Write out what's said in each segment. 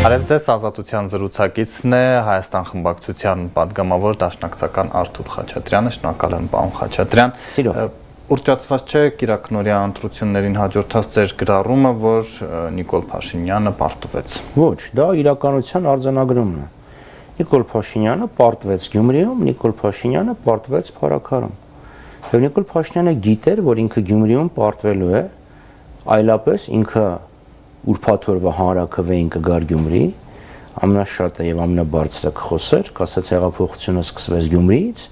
Արև ձեզ ազատության զրուցակիցն է Հայաստան խմբակցության պատգամավոր դաշնակցական Արթուր Խաչատրյանը, շնորհակալ եմ պարոն Խաչատրյան։ Ուռճացված չէ Կիրակնօրյա ընտրություններին հաջորդած ձեր գրառումը, որ Նիկոլ Փաշինյանը պարտվեց։ Ոչ, դա իրականության արձանագրումն է։ Նիկոլ Փաշինյանը պարտվեց Գյումրիում, Նիկոլ Փաշինյանը պարտվեց Փարաքարում։ Եվ Նիկոլ Փաշինյանը գիտեր, որ ինքը Գյումրիում պարտվելու է, այլապես ինքը ուրբաթօրվա հանրաքվեին կգար Գյումրի, ամենաշատը եւ ամենաբարձրը կխոսեր, կասած հեղափոխությունը սկսվեց Գյումրիից,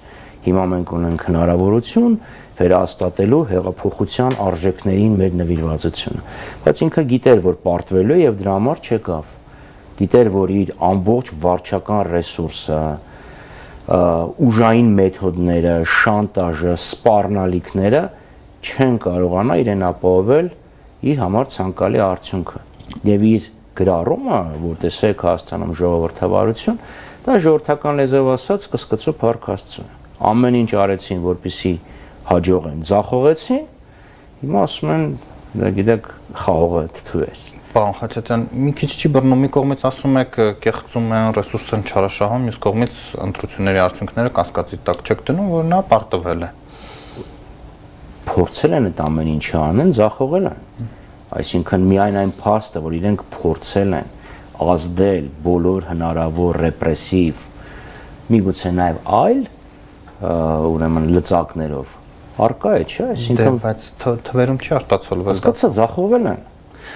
հիմա մենք ունենք հնարավորություն վերահաստատելու հեղափոխության արժեքներին մեր նվիրվածությունը։ Բայց ինքը գիտեր, որ պարտվելու է եւ դրա համար չեկավ։ Գիտեր, որ իր ամբողջ վարչական ռեսուրսը, ուժային մեթոդները, շանտաժը, սպառնալիքները չեն կարողանա իրեն ապահովել իր համար ցանկալի արդյունքը։ Եվ իր գրառումը, որ տեսեք Հայաստանում ժողովրդավարություն, դա ժողովրդական լեզվով ասած կսկծու փառք Աստծո։ Ամեն ինչ արեցին, որպեսզի հաջողեն, ձախողեցին, հիմա ասում են, դա գիտեք, խաղողը թթու է։ Պարոն Խաչատրյան, մի քիչ չի բռնում, մի կողմից ասում եք կեղծում են, ռեսուրս են չարաշահում, մյուս կողմից ընտրությունների արդյունքները կասկածի տակ չեք դնում, որ նա պարտվել է։ Փորձել են այդ ամեն ինչը անեն, ձախողել են։ Այսինքն միայն այն փաստը, որ իրենք փորձել են ազդել բոլոր հնարավոր ռեպրեսիվ, միգուցե նաև այլ ուրեմն լծակներով, արկա է, չէ՞, այսինքն բայց թվերում չի արտացոլվել։ Հասկացա, ձախողվել են։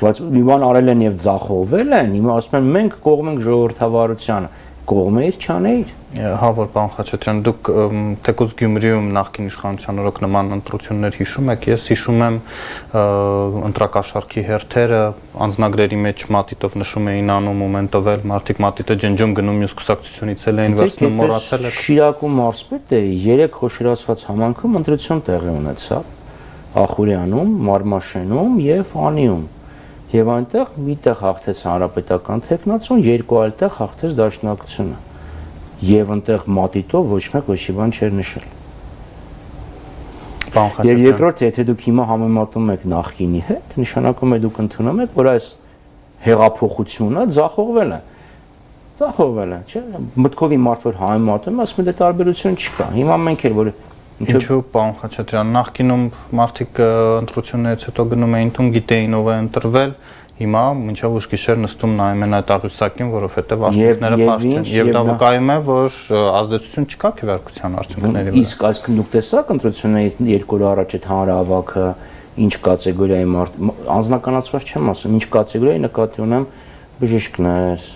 Բայց մի բան արել են եւ ձախողվել են, հիմա ասում են մենք կողմենք ժողովրդավարությանը, կողմեիր չանեիր։ Հա, որ պարոն Խաչատրյան, դուք թեկուզ Գյումրիում նախկին իշխանության օրոք նման ընտրություններ հիշում եք, ես հիշում եմ ընտրակաշառքի հերթերը, անձնագրերի մեջ մատիտով նշում էին անում, մոմենտով էլ մարդիկ մատիտը ջնջում գնում մյուս կուսակցությունից էլ էին վերցնում, մոռացել եք։ Շիրակում մարզպետը 3 խոշորացված համանքում ընտրություն տեղի ունեցավ Ախուրյանում, Մարմաշենում եւ Անիում։ Եվ այնտեղ միտեղ հաղթեց հանրապետական թեկնածուն, երկու այլ տեղ հաղթեց դաշնակցությունը։ Եվ այնտեղ մատիտով ոչ մեկ ոչի բան չէր նշել։ Եվ երկրորդ, եթե դուք հիմա համեմատում եք նախկինի հետ, նշանակում է դուք ընդունում եք, որ այս հեղափոխությունը ձախողվել է։ Ձախողվել է, չէ՞։ Մտքովի մարդ որ համեմատում, ասում է դե տարբերություն չկա։ Հիմա մենք էլ որ Ինչու պարոն Խաչատրյան, նախկինում մարդիկ ընտրություններից հետո գնում էին տուն, գիտեին ով է ընտրվել, հիմա մինչև ուշ գիշեր նստում նայում են այդ աղյուսակին, որովհետև արդյունքները պարզ չեն։ Եվ դա վկայում է, որ ազդեցություն չկա քվեարկության արդյունքների վրա։ Իսկ այսինքն դուք տեսաք ընտրություններից 2 օր առաջ այդ հանրահավաքը ինչ կատեգորիայի մարդ, անձնականացված չեմ ասում, ինչ կատեգորիայի նկատի ունեմ բժիշկներ,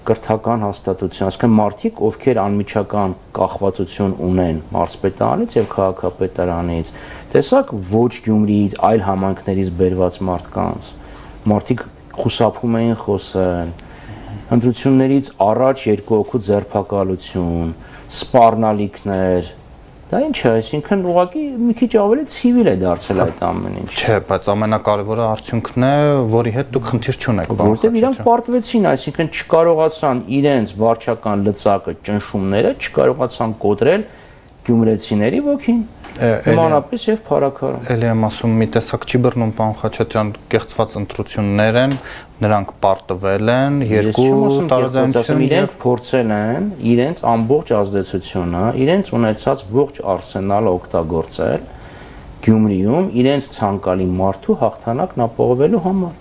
կրթական հաստատություն, այսինքն մարդիկ, ովքեր անմիջական կախվածություն ունեն մարզպետարանից եւ քաղաքապետարանից, տեսակ ոչ Գյումրիից, այլ համայնքներից բերված մարդկանց, մարդիկ խուսափում էին խոսել, ընտրություններից առաջ 2 հոգու ձերբակալություն, սպառնալիքներ, դա ինչ է, այսինքն ուղղակի մի քիչ ավելի ցիվիլ է դարձել այդ ամեն ինչը։ Չէ, բայց ամենակարևորը արդյունքն է, որի հետ դուք խնդիր չունեք։ Որտեղ իրանք պարտվեցին, այսինքն չկարողացան իրենց վարչական լծակը, ճնշումները չկարողացան կոտրել գյումրեցիների ոգին, նմանապես եւ Փարաքարում։ Էլի եմ ասում, մի տեսակ չի բռնում պարոն Խաչատրյան, կեղծված ընտրություններ են, նրանք պարտվել են, 2 տարեձայնություն իրենք փորձել են իրենց ամբողջ ազդեցությունը, իրենց ունեցած ողջ արսենալը օգտագործել Գյումրիում իրենց ցանկալի մարդու հաղթանակն ապահովելու համար։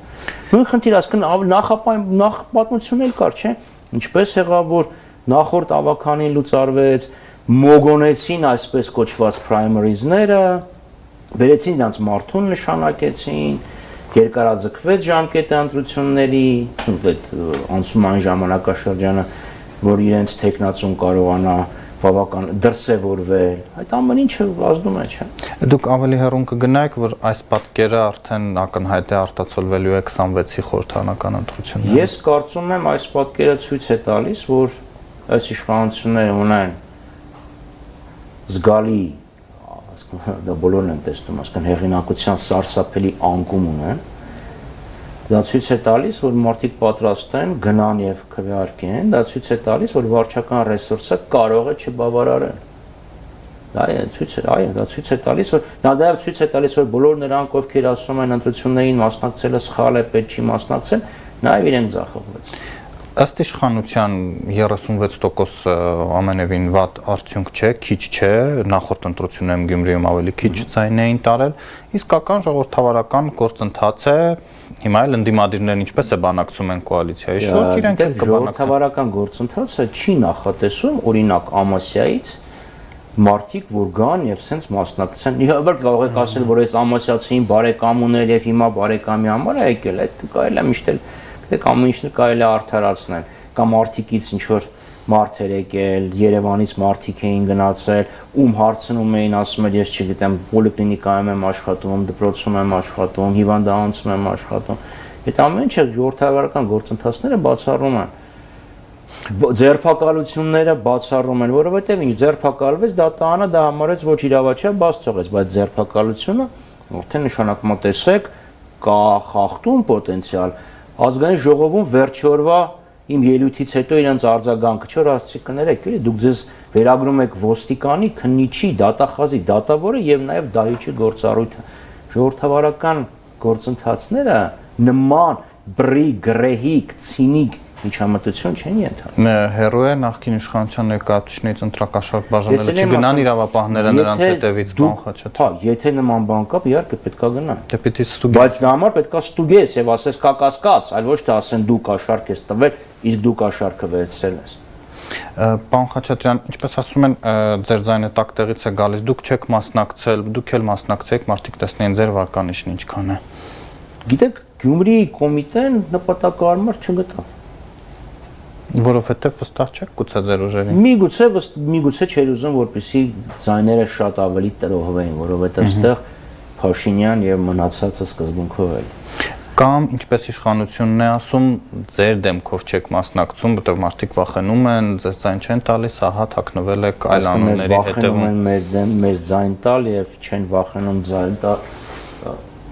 Նույն խնդիրը, այսինքն նախ պատմություն էլ կար, չէ՞։ Ինչպես եղավ, որ նախորդ ավականին լուծարվեց, մոգոնեցին այսպես կոչված primariesները, վերեցին նրանց մարդուն նշանակեցին, երկարաձգվեց ժամկետը ընտրությունների, այդ անցումային ժամանակաշրջանը, որ իրենց թեկնածուն կարողանա բավական դրսևորվել, այդ ամեն ինչը ազդում է, չէ՞։ Դուք ավելի հեռուն կգնայիք, որ այս պատկերը արդեն ակնհայտ է արտացոլվելու է 26-ի խորհրդարանական ընտրություններում։ Ես կարծում եմ, այս պատկերը ցույց է տալիս, որ այս իշխանությունները ունեն զգալի, դա բոլորն են տեսնում, այսինքն հեղինակության սարսափելի անկում ունեն, դա ցույց է տալիս, որ մարդիկ պատրաստ են գնան եւ քվեարկեն, դա ցույց է տալիս, որ վարչական ռեսուրսը կարող է չբավարարել։ Դա ցույց է, դա ցույց է տալիս, որ նա դա ցույց է տալիս, որ բոլոր նրանք, ովքեր ասում են ընտրություններին մասնակցելը սխալ է, պետք չի մասնակցել, Նաև իրենք ձախողվեց։ Ըստ իշխանության 36% ամենևին վատ արդյունք չէ, քիչ չէ, նախորդ ընտրություններում Գյումրիում ավելի քիչ ձայն էին տարել, իսկական ժողովրդավարական գործընթաց է, հիմա էլ ընդդիմադիրներն ինչպես է բանակցում են կոալիցիայի շուրջ, իրենք էլ կբանակցեն։ Ժողովրդավարական գործընթացը չի նախատեսում օրինակ Ամասիայից մարդիկ որ գան եւ սենց մասնակցեն։ Իհարկե կարող եք ասել, որ այս Ամասիացին բարեկամ ուներ եւ հիմա բարեկամի համար է եկել, այդ կարելի է միշտ էլ ամեն ինչ կարելի է արդարացնել, կամ արդիկից ինչ որ մարդ էր եկել, Երևանից մարդիկ էին գնացել, ում հարցնում էին, ասում էր ես չգիտեմ, պոլիկլինիկայում եմ աշխատում, դպրոցում եմ աշխատում, հիվանդանոցում եմ աշխատում։ Այդ ամեն ինչը ժողովրդավարական գործընթացները բացառում են։ Ձերբակալությունները բացառում են, որովհետև ինչ ձերբակալվեց, դատարանը դա համարեց ոչ իրավաչափ, բաց թողեց, բայց ձերբակալությունը արդեն նշանակում է տեսեք կա խախտում պոտենցիալ։ Ազգային ժողովում վերջի օրվա իմ ելույթից հետո իրենց արձագանքը չոր ասացի կներեք, էլի դուք ձեզ վերագրում եք ոստիկանի, քննիչի, դատախազի, դատավորը եւ նաեւ դահիճի գործառույթը։ Ժողովրդավարական գործընթացները նման բրի, գրեհիկ, ցինիկ միջամտություն չեն ենթադրում։ Հերո է նախկին իշխանության ներկայացուցիչներից ընտրակաշառք բաժանելը չգնան իրավապահները նրանց հետևից բան խաչը։ Հա, եթե նման բան կա, իհարկե պետքա գնան։ Դե պիտի ստուգես։ Բայց դա համար պետքա ստուգես եւ ասես կա կասկած, այլ ոչ թե ասեն դու կաշառք ես տվել, իսկ դու կաշառքը վերցրել ես։ Պարոն Խաչատրյան, ինչպես ասում են, ձեր ձայնը տակ տեղից է գալիս, դուք չեք մասնակցել, դուք էլ մասնակցեք, մարդիկ տեսնեն ձեր վարկանիշն ինչքան է։ Գիտեք, Գյումրիի կոմիտեն նպատակահարմար չգտավ։ Որովհետև վստահ չեք գուցե ձեր ուժերին։ Միգուցե չէր ուզում, որպեսզի ձայները շատ ավելի տրոհվեին, որովհետև այստեղ Փաշինյան եւ մնացածը սկզբունքով էլ։ Կամ ինչպես իշխանությունն է ասում, ձեր դեմքով չեք մասնակցում, որտեղ մարդիկ վախենում են, ձեզ ձայն չեն տալիս, ահա թաքնվել եք այլ անունների հետևում։ Մեր ձայն տալ եւ չեն վախենում ձայն տալ։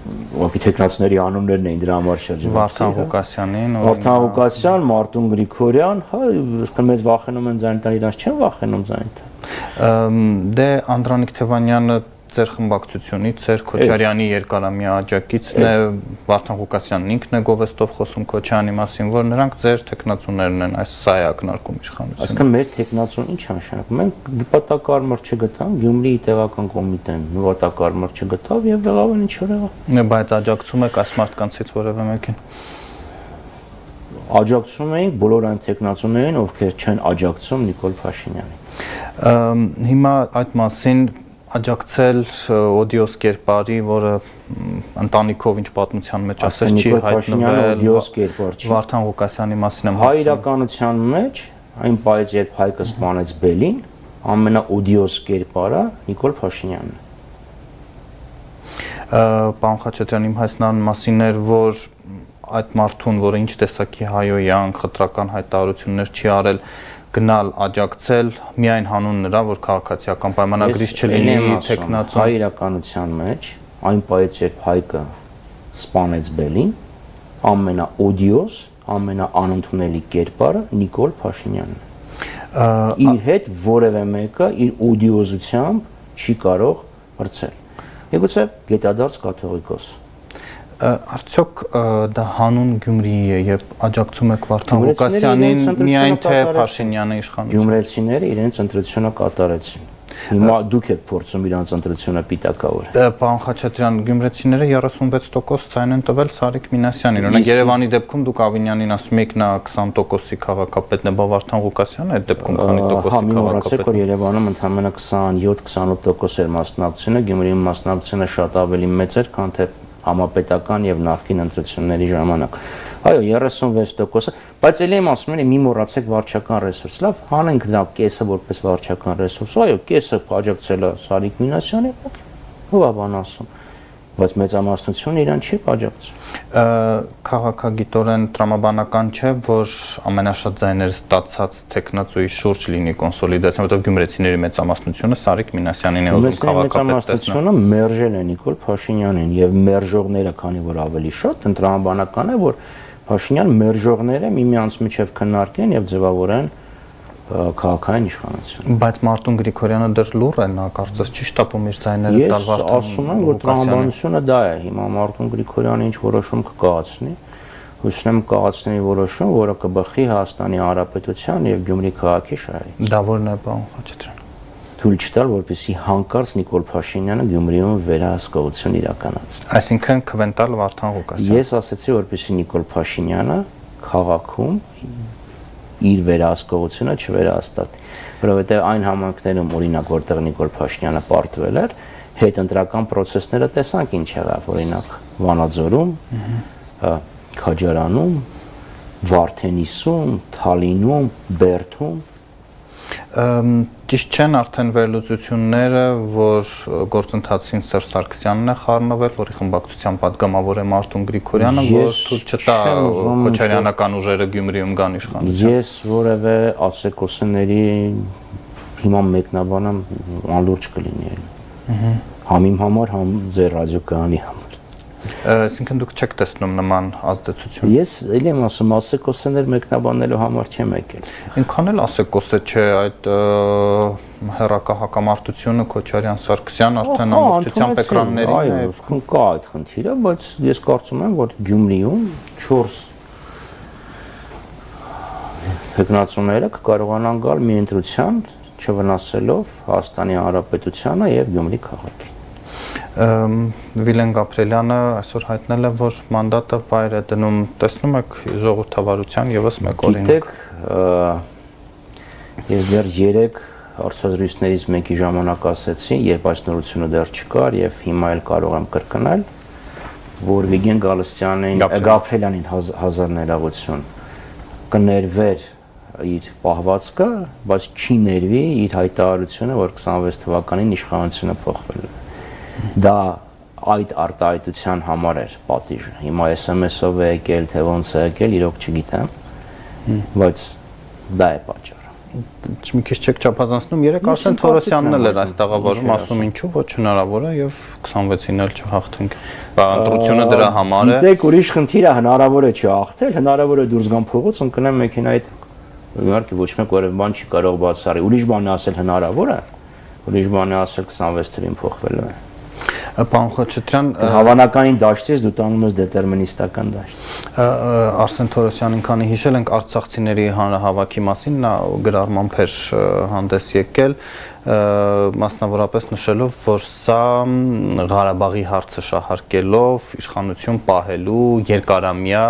Ուղղակի տեխնացիների անուններն էին դրա համար շրջված։ Վարդան Ղուկասյանին, Վարդան Ղուկասյան, Մարտուն Գրիգորյան, հա, ըստ մեզ վախենում են ձայն տալ, իրանց չեն վախենում ձայն տալ։ Դե Անդրանիկ Թևանյանը ձեր խմբակցությունից էր, Քոչարյանի երկարամյա աջակիցն է, Վարդան Ղուկասյանն ինքն է գովեստով խոսում Քոչարյանի մասին, որ նրանք ձեր տեխնացուներն են, այս սա է ակնարկում իշխանությունը։ Այսինքն մեր տեխնացուն ինչ նշանակում են, նպատակարմար չգտան, Գյումրիի տեղական կոմիտեն նպատակարմար չգտավ եւ եղավ ինչ որ եղավ։ Բայց աջակցում եք այս մարդկանցից որևէ մեկին։ Աջակցում էին բոլոր այն տեխնացուներին, ովքեր չեն աջակցում Նիկոլ Փաշինյանին։ Հիմա այդ մասին աջակցել օդիոս կերպարի, որը ընտանիքով ինչ պատմության մեջ ասես չի հայտնվել, Վարդան Ղուկասյանի մասին եմ հայ իրականության մեջ այն պայծ երբ Հայկը սպանեց Բելին, ամենաօդիոս կերպարը Նիկոլ Փաշինյանն է։ Պարոն Խաչատրյան, իմ հայտնան մասին էր, որ այդ մարդուն, որը ինչ տեսակի հայոյանք, խտրական հայտարարություններ չի արել, գնալ աջակցել միայն հանուն նրա, որ քաղաքացիական պայմանագրից չլինի տեխնացու։ Հայ իրականության մեջ այն պայծ երբ Հայկը սպանեց Բելին, ամենաօդիոս, ամենաանընդունելի կերպարը Նիկոլ Փաշինյանն է։ Իր հետ որևէ մեկը իր օդիոզությամբ չի կարող մրցել։ Միգուցե գետադարձ կաթողիկոս։ Արդյոք դա հանուն Գյումրիի է, երբ աջակցում եք Վարդան Ղուկասյանին, միայն թե Փաշինյանը իշխանություն։ Գյումրեցիները իրենց ընտրությունը կատարեցին։ Հիմա դուք եք փորձում իրանց ընտրությունը պիտակավոր։ Պարոն Խաչատրյան, գյումրեցիները 36% ցայն են տվել Սարիկ Մինասյանին։ Օրինակ Երևանի դեպքում դուք Ավինյանին ասում եք նա 20%-ի քաղաքապետն է, բա Վարդան Ղուկասյանը այդ դեպքում քանի տոկոսի քաղաքապետ։ Հա, Երևանում ընդամենը 27-28% էր մասնակցությունը, Գյումրիում մասնակցությունը շատ ավելի մեծ էր, քան թե համապետական եւ նախկին ընտրությունների ժամանակ։ Այո, 36%-ը, բայց ելի եմ ասում, մի մոռացեք վարչական ռեսուրս։ Լավ, հանենք դա կեսը որպես վարչական ռեսուրս։ Այո, կեսը աջակցել է Սարիկ Մինասյանը, ով է բան ասում։ Բայց մեծամասնությունը իրան չի աջակցում։ Քաղաքագիտորեն տրամաբանական չէ, որ ամենաշատ ձայներ ստացած տեխնացուի շուրջ լինի կոնսոլիդացիա, որտեղ գյումրեցիների մեծամասնությունը Սարիկ Մինասյանին է ուզում քաղաքապետ տեսնել։ Մեծամասնությունը մերժել է Նիկոլ Փաշինյանին եւ մերժողները, քանի որ ավելի շատ, տրամաբանական է, որ Փաշինյան մերժողները միմյանց միջև քննարկեն եւ ձևավորեն քաղաքային իշխանություն։ Բայց Մարտուն Գրիգորյանը դեռ լուռ է, նա կարծես չի շտապում իր ձայները տալ Վարդան։ Ես ասում եմ, որ տրամաբանությունը դա է։ Հիմա Մարտուն Գրիգորյանը ինչ որոշում կկայացնի, հուսում եմ կայացնի որոշում, որը կբխի Հայաստանի Հանրապետության եւ Գյումրի քաղաքի շահերից։ Դա որն է, պարոն Խաչատրյան։ Թույլ չտալ, որպեսզի հանկարծ Նիկոլ Փաշինյանը Գյումրիում վերահսկողություն իրականացնի։ Այսինքն քվենտալ Վարդան Ղուկասյան։ Ես ասացի, որպեսզի Նիկոլ Փաշինյանը քաղաքում իր վերահսկողությունը չվերահաստատի, որովհետև այն համայնքներում, օրինակ, որտեղ Նիկոլ Փաշինյանը պարտվել էր, հետընտրական process-ները տեսանք ինչ եղավ, օրինակ, Վանաձորում, Քաջարանում, Վարդենիսում, Թալինում, Բերդում։ Ճիշտ չեն արդեն վերլուծությունները, որ գործընթացին Սերժ Սարգսյանն է խառնվել, որի խմբակցության պատգամավոր է Մարտուն Գրիգորյանը, որ թույլ չտա քոչարյանական ուժերը Գյումրիում գան իշխանության։ Ես որևէ ասեկոսների հիմա մեկնաբանեմ անլուրջ կլինի էլ։ Համ իմ համար, համ ձեր ռադիոկայանի համար։ Այսինքն դուք չեք տեսնում նման ազդեցություն։ Ես էլի եմ ասում, ասեկոսներ մեկնաբանելու համար չեմ եկել։ Ինքան էլ ասեկոս է չէ այդ հերակա հակամարտությունը Քոչարյան-Սարգսյան արդեն ամբողջությամբ էկրաններին է։ Այո, կա այդ խնդիրը, բայց ես կարծում եմ, որ Գյումրիում 4 հեգնացուները կկարողանան գալ մի ընտրության, չվնասելով Հայաստանի Հանրապետությանը եւ Գյումրի քաղաքին։ Վիլեն Գաբրելյանը այսօր հայտնել է, որ մանդատը վայր է դնում, տեսնում եք ժողովրդավարության եւս մեկ օրինակ։ Գիտեք, ես դեռ 3 հարցազրույցներից մեկի ժամանակ ասեցի, երբ այս նորությունը դեռ չկար եւ հիմա էլ կարող եմ կրկնել, որ Վիգեն Գաբրելյանին հազար ներողություն կներվեր իր պահվածքը, բայց չի ներվի իր հայտարարությունը, որ 26 թվականին իշխանությունը փոխվել է։ Դա այդ արտահայտության համար էր պատիժը։ Հիմա SMS-ով է եկել, թե ոնց է եկել, իրոք չգիտեմ, բայց դա է պատճառը։ Մի քիչ չեք չափազանցնում, երեք Արսեն Թորոսյանն էլ էր այս տաղավարում ասում ինչու ոչ հնարավոր է եւ 26-ին էլ չհաղթենք։ Բա ընտրությունը դրա համար է։ Գիտեք, ուրիշ խնդիր է, հնարավոր է չհաղթել, հնարավոր է դուրս գան փողոց, ընկնեն մեքենայի տակ։ Իհարկե ոչ մեկ որևէ բան չի կարող բացառի։ Ուրիշ բան է ասել հնարավոր է, ուրիշ բան է ասել 26 թվականին փոխվելու է։ Պարոն Խաչատրյան, հավանականին դաշտից դու տանում ես դետերմինիստական դաշտ։ Արսեն Թորոսյանին քանի հիշել ենք արցախցիների հանրահավաքի մասին, նա գրառմամբ էր հանդես եկել, մասնավորապես նշելով, որ սա Ղարաբաղի հարցը շահարկելով իշխանություն պահելու երկարամյա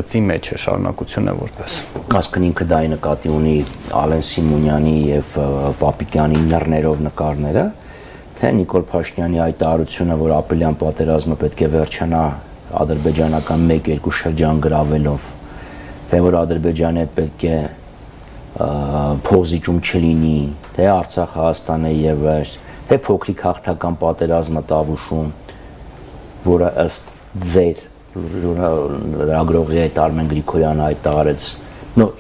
գծի մեջ է, շարունակություն է որպես։ Այսինքն ինքը դա նկատի ունի Ալեն Սիմոնյանի եւ Պապիկյանի լեռներով նկարները, թե Նիկոլ Փաշինյանի հայտարարությունը, որ ապրիլյան պատերազմը պետք է վերջանա ադրբեջանական 1-2 շրջան գրավելով, թե որ Ադրբեջանը պետք է փողզիջում չլինի, թե Արցախ Հայաստանը եւս, թե փոքրիկ հաղթական պատերազմը Տավուշում, որը ըստ ձեր լրագրողի հետ Արմեն Գրիգորյանը հայտարարեց,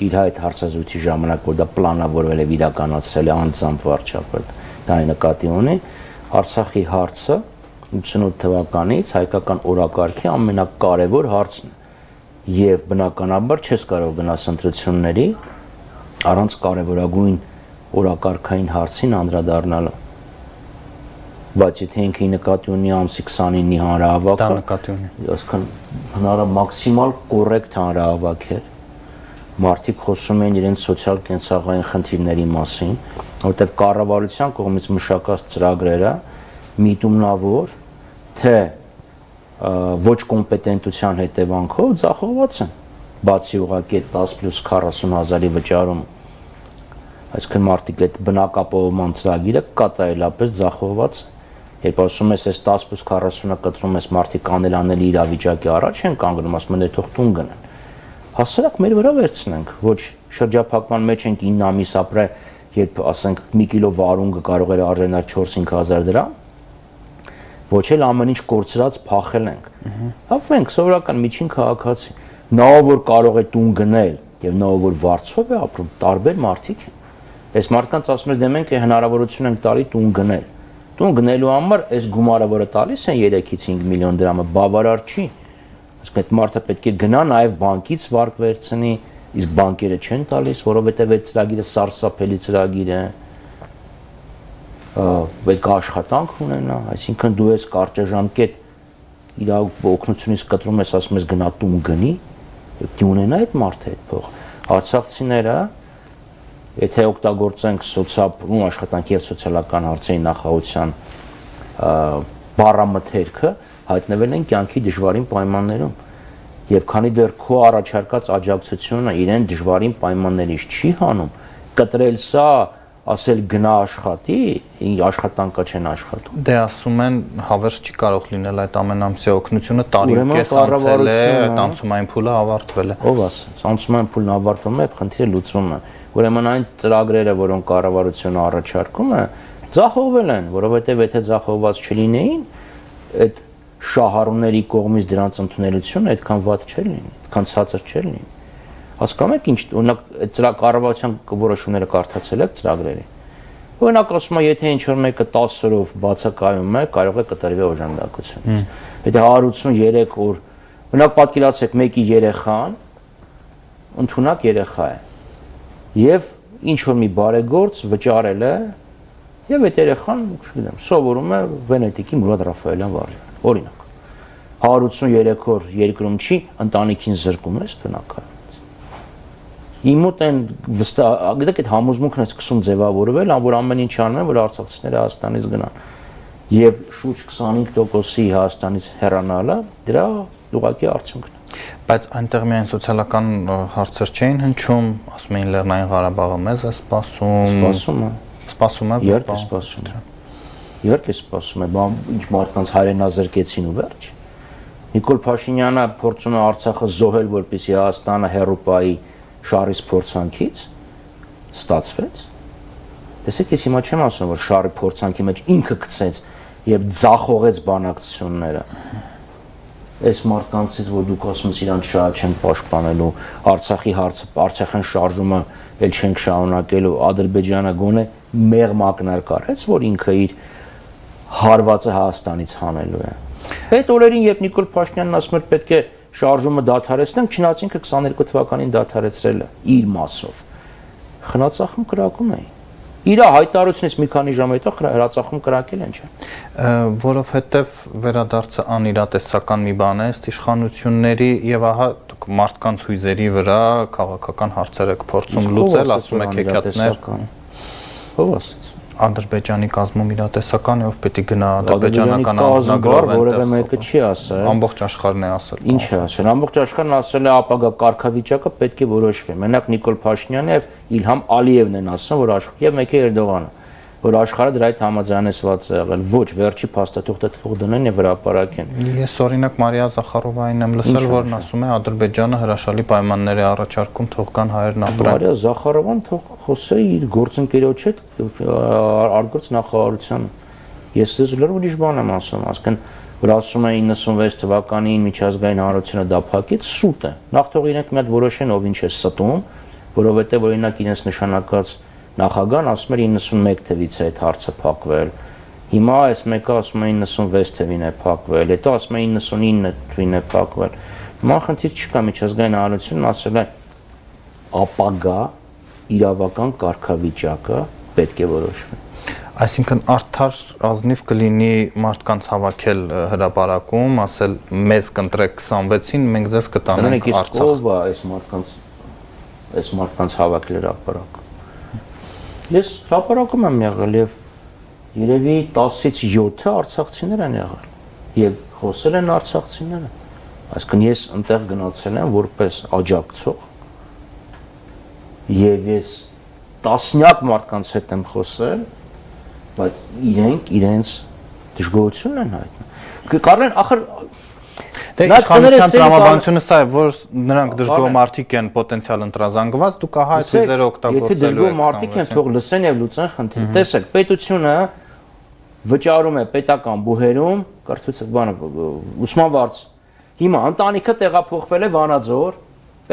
իր այդ հարցազրույցի ժամանակ, որ դա պլանավորվել է իրականացել է անձամբ վարչապետ, դա նկատի ունի Արցախի հարցը 88 թվականից հայկական օրակարգի ամենակարևոր հարցն է եւ բնականաբար չես կարող գնաս ընտրությունների առանց կարևորագույն օրակարգային հարցին անդրադառնալու բայց եթե ինքը նկատի ունի ամսի 29-ի հանրահավաքը դա նկատի ունի այսքան հնարավոր մաքսիմալ կոռեկտ հանրահավաք էր մարդիկ խոսում են իրենց սոցիալ-կենցաղային խնդիրների մասին, որտեղ կառավարության կողմից մշակած ծրագրերը միտումնավոր, թե ոչ կոմպետենտության հետևանքով ձախողված են, բացի ուղղակի 10+40 հազարի վճարում, այսինքն մարդիկ այդ բնակապահովման ծրագիրը կատարելապես ձախողված է, երբ ասում ես, այս 10+40-ը կտրում ես մարդիկ անելանելի իրավիճակի առաջ են կանգնում, ասում են, թող տուն գնեն։ Հասարակ մեր վրա վերցնենք, ոչ շրջափակման մեջ ենք 9 ամիս ապրել, երբ ասենք մի կիլո վարունգը կարող էր արժանալ 4-5 հազար դրամ, ոչ էլ ամեն ինչ կորցրած փախել ենք։ Հապ մենք սովորական միջին քաղաքացի, նա որ կարող է տուն գնել եւ նա որ վարձով է ապրում, տարբեր մարդիկ են։ Այս մարդկանց ասում ես դե մենք հնարավորություն ենք տալի տուն գնել։ Տուն գնելու համար այս գումարը, որը տալիս են 3-ից 5 միլիոն դրամը, բավարար չի։ Այսինքն այդ մարդը պետք է գնա նաև բանկից վարկ վերցնի, իսկ բանկերը չեն տալիս, որովհետև այդ ծրագիրը սարսափելի ծրագիր է։ Պետք է աշխատանք ունենա, այսինքն դու ես կարճաժամկետ իր օգնությունից կտրում ես, ասում ես գնա տուն գնի, Պետք է ունենա այդ մարդը այդ փող։ Արցախցիները եթե օգտագործենք սոցիալ աշխատանքի եւ սոցիալական հարցերի նախարարության բառամթերքը, հայտնվել են կյանքի դժվարին պայմաններում։ Եվ քանի դեռ քո առաջարկած աջակցությունը իրեն դժվարին պայմաններից չի հանում, կտրել սա, ասել գնա աշխատի, աշխատանքա չեն աշխատում։ Դե ասում են հավերժ չի կարող լինել այդ ամենամսյա օգնությունը, տարի ու կես անցել է, անցումային փուլը ավարտվել է։ Ով ասաց, անցումային փուլն ավարտվում է, խնդիրը լուծվում է։ Ուրեմն այն ծրագրերը, որոնք կառավարությունը առաջարկում է, ձախողվել են, որովհետև եթե ձախողված չլինեին, այդ շահառուների կողմից դրանց ընդունելությունը այդքան վատ չէր լինի, այդքան ցածր չէր լինի։ Հասկանում եք ինչ, օրինակ այդ կառավարության որոշումները կարդացել եք ծրագրերի։ Օրինակ ասում եմ, եթե ինչ-որ մեկը 10 օրով բացակայում է, կարող է կտրվի օժանդակությունից։ Եթե 183 օր, օրինակ պատկերացրեք մեկի երեխան ընդունակ երեխա է։ Եվ ինչ-որ մի բարեգործ վճարել է, եւ այդ երեխան, չգիտեմ, սովորում է Վենետիկի Մուրադ Ռաֆայելյան վարժան։ Օրինակ 183 օր երկրում չի, ընտանիքին զրկում ես տնակարից։ Իմ մոտ են վստահ, գիտեք, այդ համոզմունքն է սկսում ձևավորվել, որ ամեն ինչ անում են, որ արցախցիները Հայաստանից գնան։ Եվ շուրջ 25%-ի Հայաստանից հեռանալը դրա ուղղակի արդյունքն է։ Բայց այնտեղ միայն սոցիալական հարցեր չէին հնչում, ասում էին Լեռնային Ղարաբաղը մեզ է սպասում։ Սպասում է։ Իհարկե սպասում է։ Իհարկե սպասում է, ինչ մարդկանց հայրենազրկեցին ու վերջ։ Նիկոլ Փաշինյանը փորձում է Արցախը զոհել, որպեսզի Հայաստանը հեռուպայի շարից փորձանքից, ստացվեց։ Տեսեք, ես հիմա չեմ ասում, որ շարի փորձանքի մեջ ինքը գցեց եւ ձախողեց բանակցությունները։ Այս մարդկանցից, որ դուք ասում եք, իրանք շատ չեն պաշտպանելու, Արցախի հարցը, Արցախյան շարժումը էլ չենք շարունակելու, Ադրբեջանը գոնե մեղմ ակնարկար, այս որ ինքը իր հարվածը Հայաստանից հանելու է։ Այդ օրերին, երբ Նիկոլ Փաշինյանն ասում էր պետք է շարժումը դադարեցնենք, չնայած ինքը 22 թվականին դադարեցրել է իր մասով։ Խնածախում կրակում էին։ Իր հայտարարությունից մի քանի ժամ հետո հրացախում կրակել են, չէ՞։ Որովհետև վերադարձը անիրատեսական մի բան է, ըստ իշխանությունների եւ ահա դուք մարդկանց հույզերի վրա քաղաքական հարցեր եք փորձում լուծել, ասում եք հեքիաթներ։ Ո՞վ ասաց։ Ադրբեջանի կազմում իրատեսական է, ով պետք է գնա ադրբեջանական անձնագրով որևէ մեկը չի ասել։ Ամբողջ աշխարհն է ասել։ Ինչ է ասել։ Ամբողջ աշխարհն ասել է ապագա կարգավիճակը պետք է որոշվի։ Մենակ Նիկոլ Փաշինյանը եւ Իլհամ Ալիևն են ասում, որ աշխարհ եւ մեկ է Էրդողանը, որ աշխարհը դրա հետ համաձայնեցված է եղել։ Ոչ, վերջի փաստաթուղթը թող դնեն եւ հրապարակեն։ Ես օրինակ Մարիա Զախարովային եմ լսել, որն ասում է Ադրբեջանը հրաշալի պայմաններ է առաջարկում, թող կան հայերն ապրեն։ Մարիա Զախարովան թող խոսե իր գործընկերոջ հետ արտգործ նախարարության։ Ես դες լրիվ ուրիշ բան եմ ասում, ասկան որ ասում է 96 թվականին միջազգային հանրությունը դա փակեց, սուտ է։ Նախ թող իրենք մի հատ որոշեն ով ինչ է ստում, որովհետեւ օրինակ իրենց նշանակած նախագահան ասում էր 91 թվից է այդ հարցը փակվել։ Հիմա այս մեկը ասում է 96 թվին է փակվել, հետո ասում է 99 թվին է փակվել։ Հիմա խնդիր չկա, միջազգային հանրությունն ասել է ապագա իրավական կարգավիճակը պետք է որոշվի։ Այսինքն արդար ազնիվ կլինի մարդկանց հավաքել հրապարակում, ասել մեզ կընտրեք 26-ին, մենք ձեզ կտանենք Արցախ։ Ով է այս մարդկանց հավաքել հրապարակ։ Ես հրապարակում եմ եղել եւ երևի 10-ից 7-ը արցախցիներ են եղել եւ խոսել են արցախցիները։ Այսինքն ես այնտեղ գնացել եմ որպես աջակցող եւ ես տասնյակ մարդկանց հետ եմ խոսել, բայց իրենք իրենց դժգոհությունն են հայտնում։ Կարեն ախր Դե իշխանության տրամաբանությունը սա է, որ նրանք դժգոհ մարդիկ են պոտենցիալ ընտրազանգված, դուք ահա այդ ուժերը օգտագործելու եք։ Եթե դժգոհ մարդիկ են, թող լսեն եւ լուծեն խնդիրը։ Տեսեք, պետությունը վճարում է պետական բուհերում, կարծեցեք բանը, ուսման վարձ։ Հիմա ընտանիքը տեղափոխվել է Վանաձոր,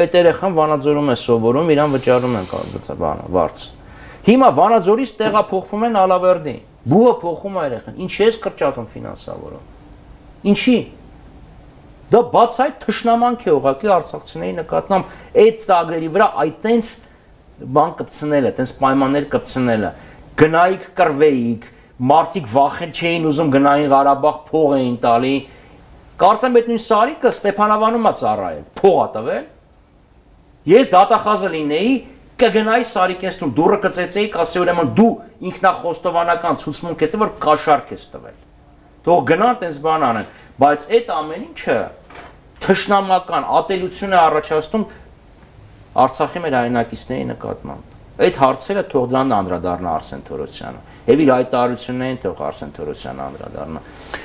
այդ երեխան Վանաձորում է սովորում, իրան վճարում են բանը վարձ։ Հիմա Վանաձորից տեղափոխվում են Ալավերդի։ Բուհը փոխում է երեխան։ Ինչի՞ է կրճատում ֆինանսավորում։ Ինչի՞։ Դա բացայտ թշնամանք է ուղղակի արցախցիների նկատմամբ այդ ծրագրերի վրա այտենց բան կպցնելը, այտենց պայմաններ կպցնելը, գնայիք կռվեիք, մարդիկ վախեն չէին ուզում գնային Ղարաբաղ, փող էին տալի։ Կարծեմ այդ նույն Սարիկը Ստեփանավանում է ծառայել, փող է տվել, Ես դատախազը լինեի, կգնայի Սարիկենստում դուրը կծեցեի, կասեի ուրեմն դու ինքնախոստովանական ցուցմունք ես տվել, որ կաշառք ես տվել։ Թող գնան տես բան անեն, բայց այդ ամեն ինչը թշնամական ատելություն է առաջացնում Արցախի մեր հայրենակիցների նկատմամբ։ Այդ հարցերը թող դրան անդրադառնա Արսեն Թորոսյանը։ Եվ իր հայտարարություններին թող Արսեն Թորոսյանը անդրադառնա։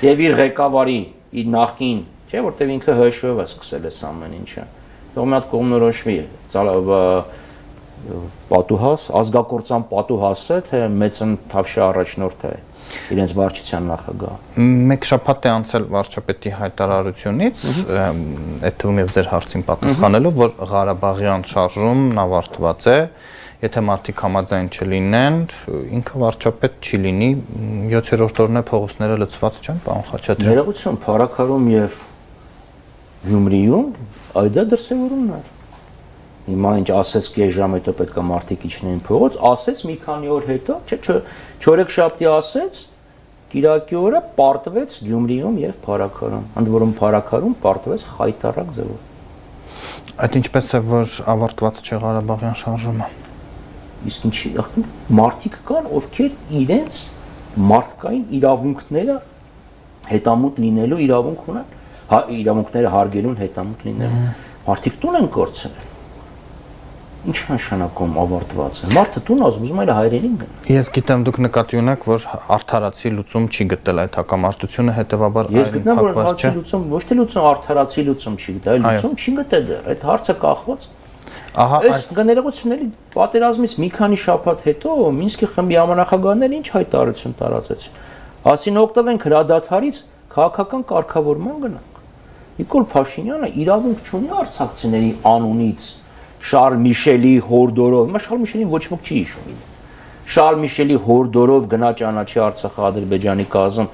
Եվ իր ղեկավարի, իր նախկին, չէ՞ որտեվ ինքը ՀՇՎ-ը սկսել է ամեն ինչը։ Թող մի հատ կողմնորոշվի, պատուհաս, ազգակործան պատուհասը, թե մեծն Թավշյա առաջնորդը է, իրենց վարչության նախագահ։ Մեկ շաբաթ է անցել վարչապետի հայտարարությունից, այդ թվում եւ ձեր հարցին պատասխանելով, որ Ղարաբաղյան շարժումն ավարտված է, եթե մարդիկ համաձայն չլինեն, ինքը վարչապետ չի լինի, 7-րդ օրն է փողոցները լցված չեն, պարոն Խաչատրյան։ Ներողություն, Փարաքարում եւ Գյումրիում այդ դրսևորումն էր։ Հիմա ինչ ասեց կես ժամ հետո պետք է մարդիկ իջնեին փողոց, ասեց մի քանի օր հետո, չէ, չորեքշաբթի ասեց, Կիրակի օրը պարտվեց Գյումրիում եւ Փարաքարում, ընդ որում Փարաքարում պարտվեց խայտարակ ձևով։ Այդ ինչպես է, որ ավարտված չէ Ղարաբաղյան շարժումը։ Իսկ ինչի մարդիկ կան, ովքեր իրենց մարդկային իրավունքները հետամուտ լինելու իրավունք ունեն, իրավունքները հարգելուն հետամուտ լինելու։ Մարդիկ տուն են կորցրել։ Ինչ նշանակում ավարտված է։ Մարդը տուն ուզում է հայրենին գնա։ Ես գիտեմ դուք նկատի ունեք, որ արդարացի լուծում չի գտել այդ հակամարտությունը, հետեւաբար Ես գտնեմ, որ արդարացի լուծում, ոչ թե լուծում արդարացի լուծում չի գտել, այլ լուծում չի գտել դեռ։ Այդ հարցը կախված։ Ահա այս գներողությունների պատերազմից մի քանի շաբաթ հետո Մինսկի խմբի համանախագահները ինչ հայտարարություն տարածեցին։ Ասին օգտվենք հրադադարից քաղաքական կարգավորման գնանք։ Նիկոլ Փաշինյանը իրավունք չունի արցախցիների անունից Շարլ Միշելի հորդորով, հիմա Շարլ Միշելին ոչ ոք չի հիշում։ Շարլ Միշելի հորդորով գնա ճանաչի Արցախը Ադրբեջանի կազմ,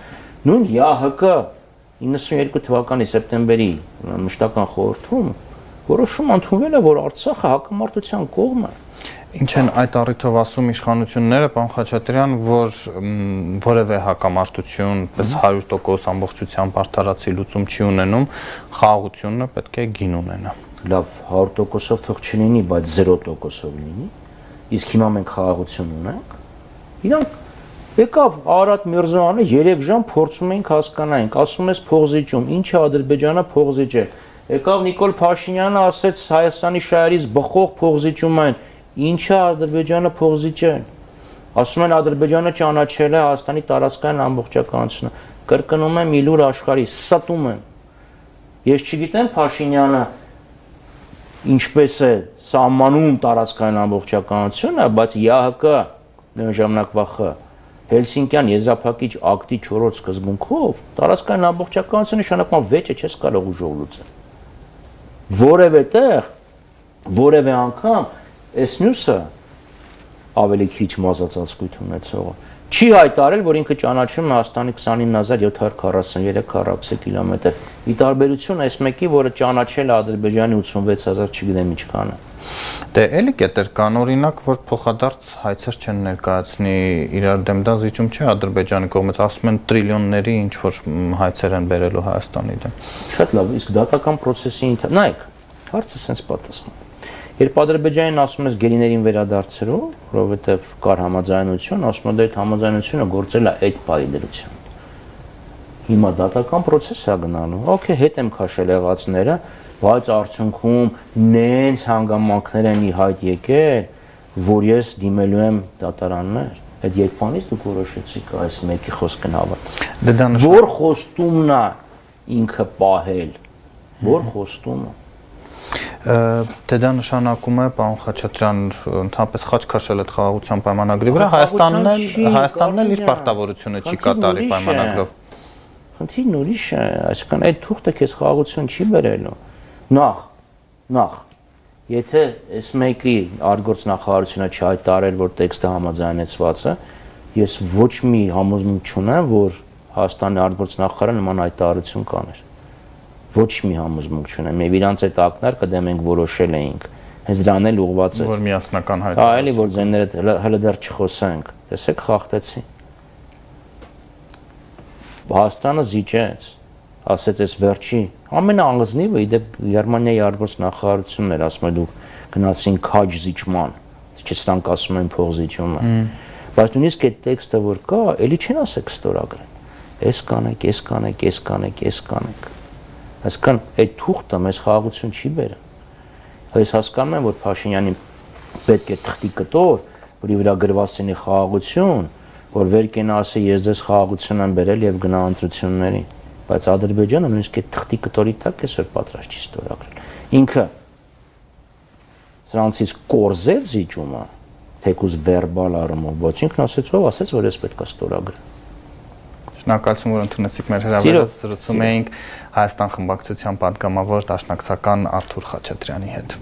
նույն ՀՀԿ 92 թվականի սեպտեմբերի մշտական խորհրդում որոշում ընդունվել է, որ Արցախը հակամարտության կողմ է։ Ինչ են այդ առիթով ասում իշխանությունները, պարոն Խաչատրյան, որ որևէ հակամարտություն, պես 100% ամբողջությամբ արդարացի լուծում չի ունենում, խաղաղությունը պետք է գին ունենա։ Լավ, 100%-ով թող չլինի, բայց 0%-ով լինի։ Իսկ հիմա մենք խաղաղություն ունենք։ Իրանք եկավ Արարատ Միրզոյանը 3 ժամ փորձում էինք հասկանայինք, ասում ես փողզիջում, ինչ է Ադրբեջանը փողզիջել։ Եկավ Նիկոլ Փաշինյանը ասեց Հայաստանի շահերից բխող փողզիջում են, ինչ է Ադրբեջանը փողզիջել։ Ասում են Ադրբեջանը ճանաչել է Հայաստանի տարածքային ամբողջականությունը։ Կրկնում եմ իլուր աշխարհի, ստում եմ։ Ես չգիտեմ Փաշինյանը ինչպես է սահմանում տարածքային ամբողջականությունը, բայց ՀՀԿ նույն ժամանակվա Խ Հելսինկյան եզրափակիչ ակտի 4-րդ սկզբունքով տարածքային ամբողջականությունը նշանակում վեճը չես կարող ուժով լուծել։ Որևէ տեղ, որևէ անգամ այս մյուսը ավելի քիչ մազածածկույթ ունեցողը չի հայտարարել, որ ինքը ճանաչում է Հայաստանի 29743 քառակուսի կիլոմետր։ Ի տարբերություն այս մեկի, որը ճանաչել է Ադրբեջանի 86000 չգիտեմ ինչքանը։ Դե էլի կետեր կան օրինակ, որ փոխադարձ հայցեր չեն ներկայացնի իրար դեմ, դա զիջում չէ Ադրբեջանի կողմից, ասում են տրիլիոնների ինչ որ հայցեր են բերելու Հայաստանի դեմ։ Շատ լավ, իսկ դատական process-ի նայեք, հարցը sense պատասխան։ Երբ Ադրբեջանին ասում ես գերիներին վերադարձրու, որովհետև կար համաձայնություն, ասում են այդ համաձայնությունը գործել է այդ պայդրությամբ։ Հիմա դատական process է գնալու։ Okay, հետ եմ քաշել եղածները, բայց արդյունքում նենց հանգամանքներ են ի հայտ եկել, որ ես դիմելու եմ դատարաններ։ Այդ երբանից դուք որոշեցիք այս մեկի խոսքն հավատալ։ Որ խոստումն է ինքը պահել, որ խոստումը։ Դե դա նշանակում է, պարոն Խաչատրյան, ընդհանրապես խաչ քաշել այդ խաղաղության պայմանագրի վրա, Հայաստանն էլ իր պարտավորությունը չի կատարի պայմանագրով։ Խնդիրն ուրիշ է, այսինքն այդ թուղթը քեզ խաղաղություն չի բերելու։ Նախ, եթե այս մեկի արտգործնախարարությունը չհայտարարել, որ տեքստը համաձայնեցված է, ես ոչ մի համոզմունք չունեմ, որ Հայաստանի արտգործնախարարը նման հայտարարություն կաներ։ Ոչ մի համոզմունք չունեմ, եւ իրանց այդ ակնարկը դե մենք որոշել էինք։ Հենց դրան էլ ուղղված է։ Որ միասնական հայտարարություն։ Այլի որ ձեները հələ դեռ չխոսենք։ Տեսեք, խախտեցի։ Հայաստանը զիջեց, ասեց այս վերջի ամենաանձնիվը իդեպ Գերմանիայի արտգործնախարարությունն էր, ասում է դուք գնացին քաջ զիջման, չէ՞ սրանք ասում են փողզիջումը։ Բայց նույնիսկ այդ տեքստը որ կա, էլի չեն ասեք ստորագրեն։ Էս կանեք, էս կանեք, էս կանեք, էս կանեք։ Այսքան այդ թուղթը մեզ խաղաղություն չի բերում։ Ես հասկանում եմ, որ Փաշինյանին պետք է թղթի կտոր, որի վրա գրված լինի խաղաղություն, որ վեր կենա ասի ես ձեզ խաղաղություն եմ բերել եւ գնա ընտրություններին, բայց Ադրբեջանը նույնիսկ այդ թղթի կտորի տակ այսօր պատրաստ չի ստորագրել։ Ինքը սրանցից կորզեց զիջումը, թեկուզ վերբալ առումով, ոչ ինքն ասեց, ով ասեց, որ ես պետք է ստորագրեմ։ Շնորհակալություն, որ ընդունեցիք մեր հրավերը, զրուցում էինք Հայաստան խմբակցության պատգամավոր դաշնակցական Արթուր Խաչատրյանի հետ։